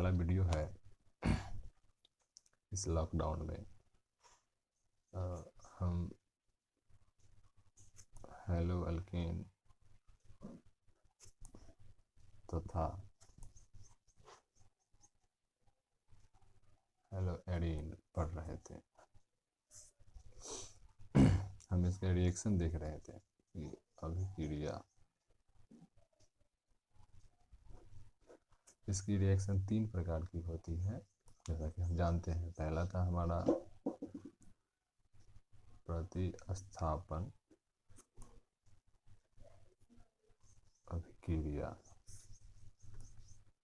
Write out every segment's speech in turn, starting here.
वाला वीडियो है इस लॉकडाउन में हम हेलो अल्केन तथा हेलो एडीन पढ़ रहे थे। हम इसका रिएक्शन देख रहे थे कि अभिक्रिया, इसकी रिएक्शन 3 प्रकार की होती है जैसा कि हम जानते हैं। पहला था हमारा प्रतिस्थापन अभिक्रिया,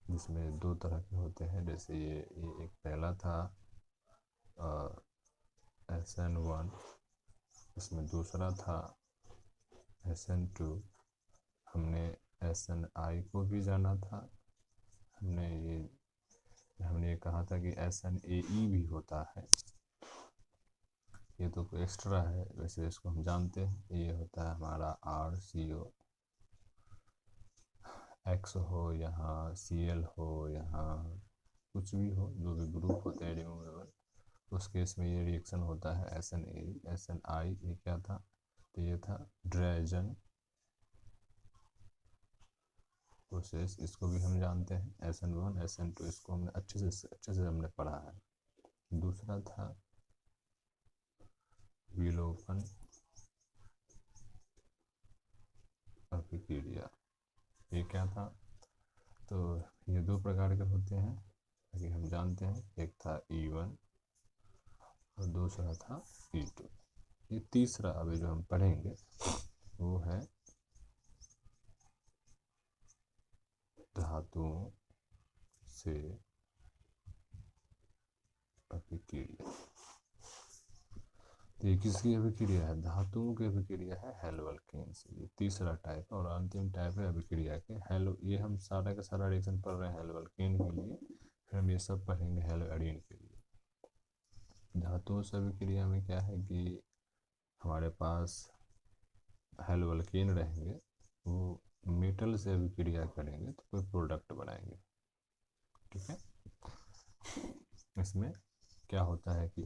जिसमें 2 तरह के होते हैं। जैसे ये एक पहला था SN1, इसमें दूसरा था SN2। हमने SNI को भी जाना था। हमने ये कहा था कि SNAE भी होता है। ये तो कोई एक्स्ट्रा है, वैसे इसको हम जानते हैं। ये होता है हमारा RCO X हो, यहाँ Cl हो, यहाँ कुछ भी हो, जो भी ग्रुप होते हैं रिमूवेबल, उस केस में ये रिएक्शन होता है। SNA SNI ये क्या था, तो ये था ड्रैजन प्रोसेस, इसको भी हम जानते हैं। SN1 SN2 इसको हमने अच्छे से हमने पढ़ा है। दूसरा था विलोपन अभिक्रिया। ये क्या था, तो ये 2 प्रकार के होते हैं ताकि हम जानते हैं। एक था E1 और दूसरा था E2। ये तीसरा अभी जो हम पढ़ेंगे वो है धातुओं से अभिक्रिया। तो ये किसकी अभिक्रिया है, धातुओं की अभिक्रिया है हेलो अल्केन से। ये तीसरा टाइप है और अंतिम टाइप है अभिक्रिया के हेलो। ये हम सारा का सारा रिएक्शन पढ़ रहे हैं हेलो अल्केन के लिए, फिर हम ये सब पढ़ेंगे हेलो एडीन के लिए। धातुओं से अभिक्रिया में क्या है कि हमारे पास हेलो अल्केन रहेंगे, वो मेटल से अभिक्रिया करेंगे तो कोई प्रोडक्ट बनाएंगे। ठीक है, इसमें क्या होता है कि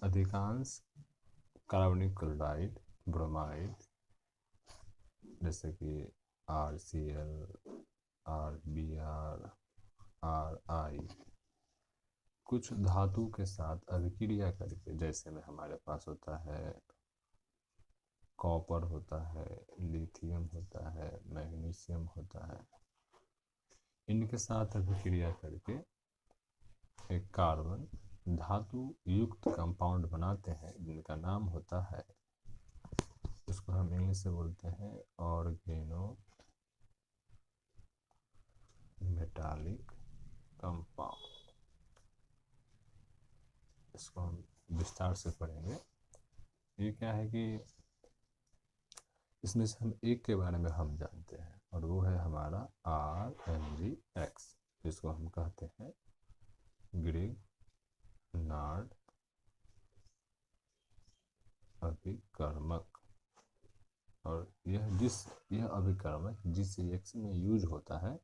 अधिकांश कार्बनिक क्लोराइड, ब्रोमाइड, जैसे कि RCl, RBr, RI, कुछ धातु के साथ अभिक्रिया करके, जैसे में हमारे पास होता है कॉपर होता है, लिथियम होता है, मैग्नीशियम होता है, इनके साथ अभिक्रिया करके एक कार्बन धातु युक्त कंपाउंड बनाते हैं जिनका नाम होता है, उसको हम इंग्लिश से बोलते हैं ऑर्गेनो मेटालिक कंपाउंड। इसको हम विस्तार से पढ़ेंगे। ये क्या है कि इसमें से हम एक के बारे में हम जानते हैं और वो है हमारा RMgX, जिसको हम कहते हैं ग्रिग्नार्ड अभिकर्मक। और यह अभिकर्मक जिस रिएक्शन में यूज होता है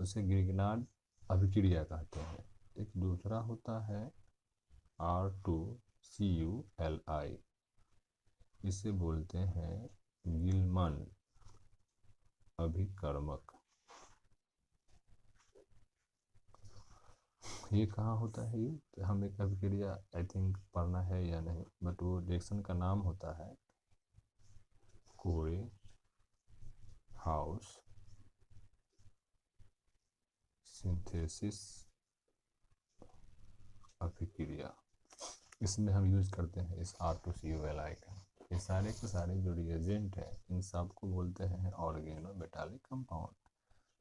उसे ग्रिग्नार्ड अभिक्रिया कहते हैं। एक दूसरा होता है R2CuLi, इसे बोलते हैं गिलमन अभिकर्मक। ये कहाँ होता है, ये तो हम एक अभिक्रिया आई थिंक पढ़ना है या नहीं, बट वो रिएक्शन का नाम होता है कोरे हाउस सिंथेसिस अभिक्रिया। इसमें हम यूज करते हैं इस R2CuLi का। ये सारे के सारे जो रिएजेंट हैं इन सब को बोलते हैं ऑर्गेनो मेटालिक कंपाउंड।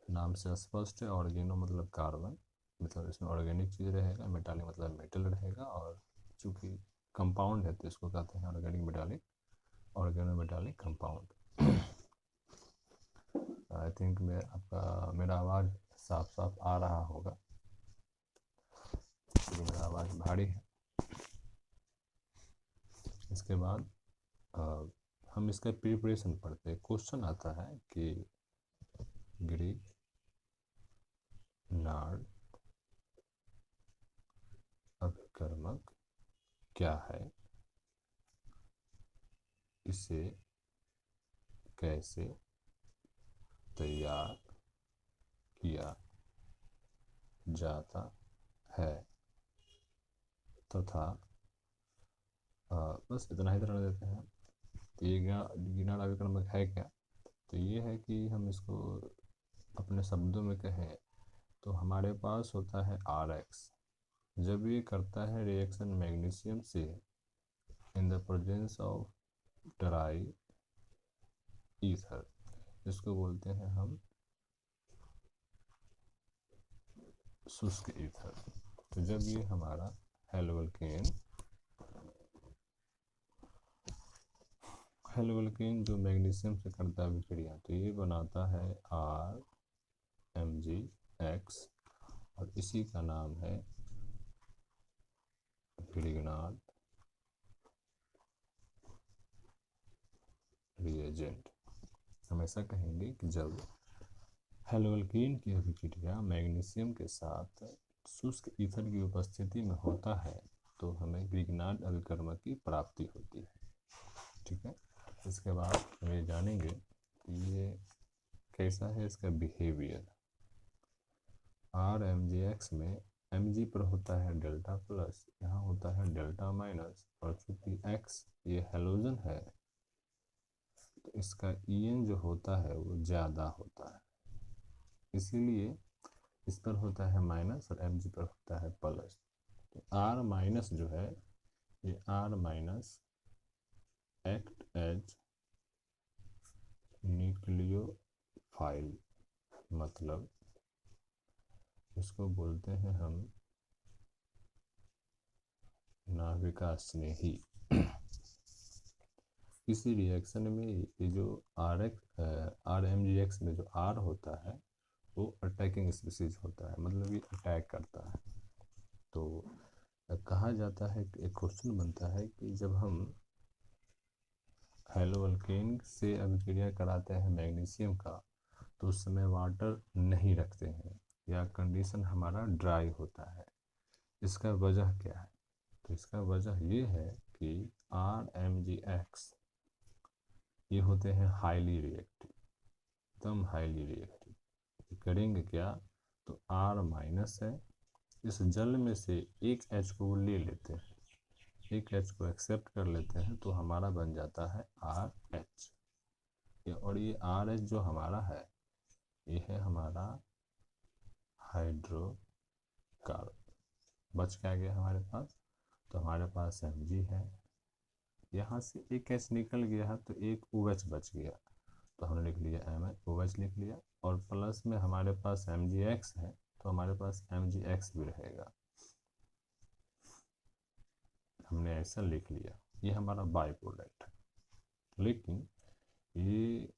नाम से स्पष्ट है, ऑर्गेनो मतलब कार्बन, मतलब इसमें ऑर्गेनिक चीज़ रहेगा, मेटालिक मतलब मेटल रहेगा, और चूँकि कंपाउंड है तो इसको कहते हैं organometallic compound. I think मेरा आवाज़ साफ साफ आ रहा होगा, तो मेरा आवाज़ भारी है। इसके बाद हम इसका प्रिपरेशन पढ़ते हैं। क्वेश्चन आता है कि नाड अभिकर्मक क्या है, इसे कैसे तैयार किया जाता है तथा बस इतना ही तरह देते हैं। तो ये गिनार अभिकर्मक है क्या, तो ये है कि हम इसको अपने शब्दों में कहें तो हमारे पास होता है RX। जब ये करता है रिएक्शन मैग्नीशियम से in the presence of dry ether, इसको बोलते हैं हम शुष्क ईथर। तो जब ये हमारा हेलोवल्केन जो मैग्नीशियम से करता है अभिक्रिया, तो ये बनाता है RMgX और इसी का नाम है ग्रिग्नार्ड रिएजेंट। हम ऐसा कहेंगे कि जब हेलोवल्केन की अभिक्रिया मैग्नीशियम के साथ शुष्क ईथर की उपस्थिति में होता है तो हमें ग्रिग्नार्ड अभिकर्मक की प्राप्ति होती है। ठीक है, इसके बाद हम ये जानेंगे कि ये कैसा है इसका बिहेवियर। RMgX में Mg पर होता है डेल्टा प्लस, यहाँ होता है डेल्टा माइनस, और चूंकि X ये हेलोजन है तो इसका En जो होता है वो ज़्यादा होता है, इसीलिए इस पर होता है माइनस और Mg पर होता है प्लस। तो R माइनस जो है ये R minus act as nucleophile, मतलब इसको बोलते हैं हम नाभिका स्नेही। किसी रिएक्शन में ये जो RMgX में जो R होता है वो अटैकिंग स्पीसीज होता है, मतलब ये अटैक करता है। तो कहा जाता है कि एक क्वेश्चन बनता है कि जब हम हेलोवल्केन से अभिक्रिया कराते हैं मैग्नीशियम का तो उस समय वाटर नहीं रखते हैं या कंडीशन हमारा ड्राई होता है, इसका वजह क्या है, तो इसका वजह ये है कि RMgX ये होते हैं हाईली रिएक्टिव, एकदम हाईली रिएक्टिव। करेंगे क्या, तो R माइनस है, इस जल में से एक H को वो ले लेते हैं, एक H को एक्सेप्ट कर लेते हैं तो हमारा बन जाता है RH। और ये RH जो हमारा है ये है हमारा हाइड्रोकार्बन। बच क्या गया हमारे पास, तो हमारे पास Mg है, यहाँ से एक H निकल गया है तो एक OH बच गया, तो हमने लिख लिया OH लिख लिया, और प्लस में हमारे पास MgX है तो हमारे पास MgX भी रहेगा, हमने ऐसा लिख लिया। ये हमारा बाई प्रोडक्ट है। लेकिन ये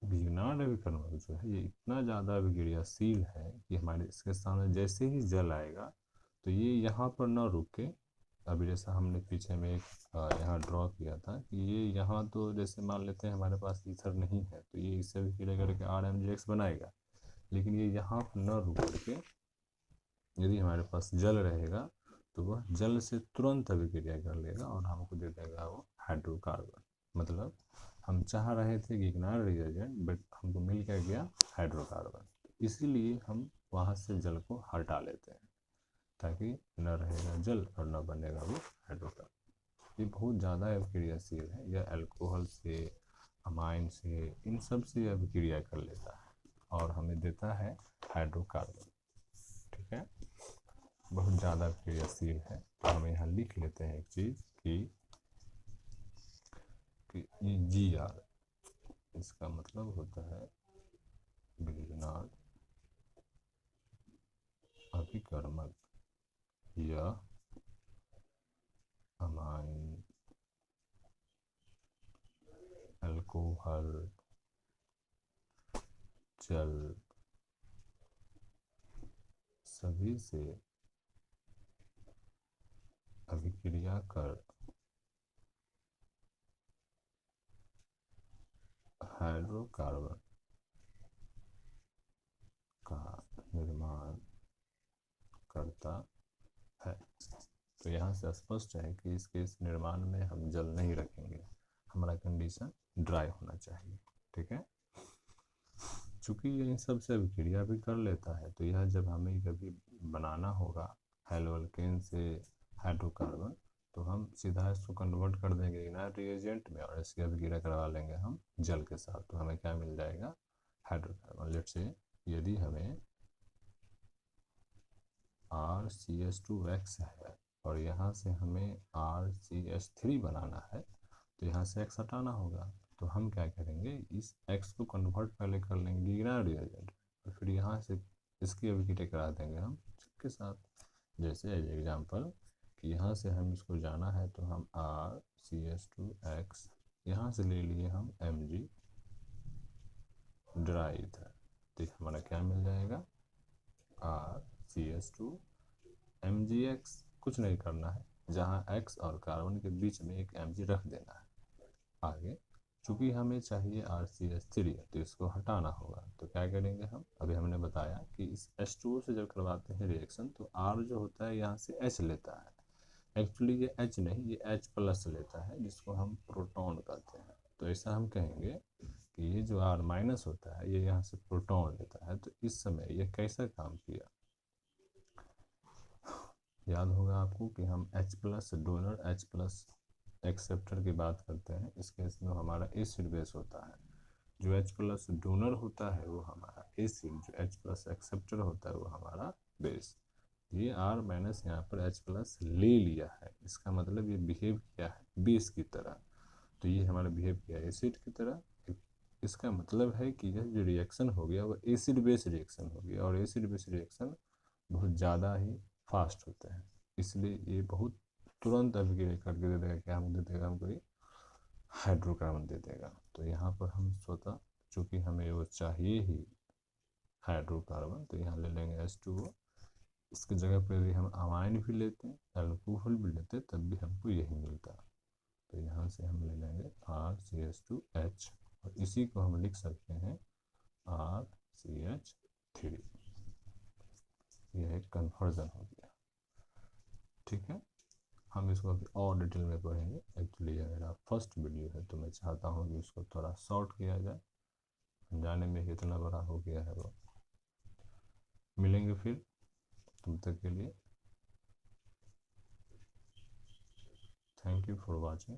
ग्रिग्नार्ड अभिकर्मक जो है ये इतना ज़्यादा अभिक्रियाशील है कि हमारे इसके सामने जैसे ही जल आएगा तो ये यहाँ पर न रुक के, अभी जैसा हमने पीछे में एक यहाँ ड्रॉ किया था कि ये यहाँ, तो जैसे मान लेते हैं हमारे पास ईथर नहीं है तो ये इससे अभिक्रिया करके RMgX बनाएगा, लेकिन ये यहाँ पर न रुक करके यदि हमारे पास जल रहेगा तो वह जल से तुरंत अभिक्रिया कर लेगा और हमको दे देगा वो हाइड्रोकार्बन। मतलब हम चाह रहे थे ग्रिग्नार्ड रिएजेंट बट हमको मिल क्या गया, हाइड्रोकार्बन। इसीलिए हम वहाँ से जल को हटा लेते हैं ताकि न रहेगा जल और न बनेगा वो हाइड्रोकार्बन। ये बहुत ज़्यादा अभिक्रियाशील है, यह अल्कोहल से, अमाइन से, इन सब से अभिक्रिया कर लेता है और हमें देता है हाइड्रोकार्बन। ठीक है, बहुत ज़्यादा क्रियाशील है। तो हम यहाँ लिख लेते हैं एक चीज़ कि GR, इसका मतलब होता है ग्रिग्नार्ड अभिकर्मक या अमाइन, अल्कोहल, जल सभी से अभिक्रिया कर हाइड्रोकार्बन का करता है। तो यहाँ से स्पष्ट है कि इसके इस निर्माण में हम जल नहीं रखेंगे, हमारा कंडीशन ड्राई होना चाहिए। ठीक है, चूँकि ये इन सब से अभिक्रिया भी कर लेता है, तो यह जब हमें कभी बनाना होगा हेलोअल्केन से हाइड्रोकार्बन, तो हम सीधा इसको कन्वर्ट कर देंगे इनर्ट रिएजेंट में और इसकी अभिक्रिया करवा लेंगे हम जल के साथ, तो हमें क्या मिल जाएगा, हाइड्रोकार्बन। लेट्स से यदि हमें RCH2X है और यहाँ से हमें RCH3 बनाना है, तो यहाँ से X हटाना होगा, तो हम क्या करेंगे, इस X को कन्वर्ट पहले कर लेंगे इनर्ट रिएजेंट और फिर यहाँ से इसकी अभिक्रिया करा देंगे हम के साथ। जैसे एज एग्जाम्पल कि यहाँ से हम इसको जाना है, तो हम RCH2X यहाँ से ले लिए हम Mg ड्राई ईथर, तो हमारा क्या मिल जाएगा, RCH2 MgX। कुछ नहीं करना है, जहाँ X और कार्बन के बीच में एक Mg रख देना है। आगे चूँकि हमें चाहिए RCH3, तो इसको हटाना होगा, तो क्या करेंगे हम, अभी हमने बताया कि इस H2O से जब करवाते हैं रिएक्शन, तो R जो होता है यहाँ से H लेता है। एक्चुअली ये H नहीं, ये H+ लेता है, जिसको हम प्रोटॉन कहते हैं। तो ऐसा हम कहेंगे कि ये जो R- होता है, ये यहाँ से प्रोटॉन लेता है। तो इस समय ये कैसा काम किया, याद होगा आपको कि हम H+ डोनर H+ एक्सेप्टर की बात करते हैं। इस केस में हमारा एसिड बेस होता है, जो H+ डोनर होता है वो हमारा एसिड, जो H+ एक्सेप्टर होता है वो हमारा बेस। ये R- यहाँ पर H+ ले लिया है, इसका मतलब ये बिहेव किया है बेस की तरह, तो ये हमारा बिहेव किया एसिड की तरह। इसका मतलब है कि यह जो रिएक्शन हो गया वो एसिड बेस रिएक्शन हो गया, और एसिड बेस रिएक्शन बहुत ज़्यादा ही फास्ट होते हैं, इसलिए ये बहुत तुरंत अभिक्रिया करके दे देगा, क्या हम दे देगा, हमको ये हाइड्रोकार्बन दे देगा। तो यहाँ पर हम स्वतः चूँकि हमें वो चाहिए ही हाइड्रोकार्बन, तो यहाँ ले लेंगे H2O। इसकी जगह पर भी हम अमाइन भी लेते हैं, अल्कोहल भी लेते हैं, तब भी हमको यही मिलता। तो यहाँ से हम ले लेंगे RCH2H और इसी को हम लिख सकते हैं RCH3। यह एक कन्वर्जन हो गया। ठीक है, हम इसको अभी और डिटेल में पढ़ेंगे। एक्चुअली ये मेरा फर्स्ट वीडियो है, तो मैं चाहता हूँ कि इसको थोड़ा शॉर्ट किया जाए, जाने में ही इतना बड़ा हो गया है वो। मिलेंगे फिर, तब तक के लिए थैंक यू फॉर वॉचिंग।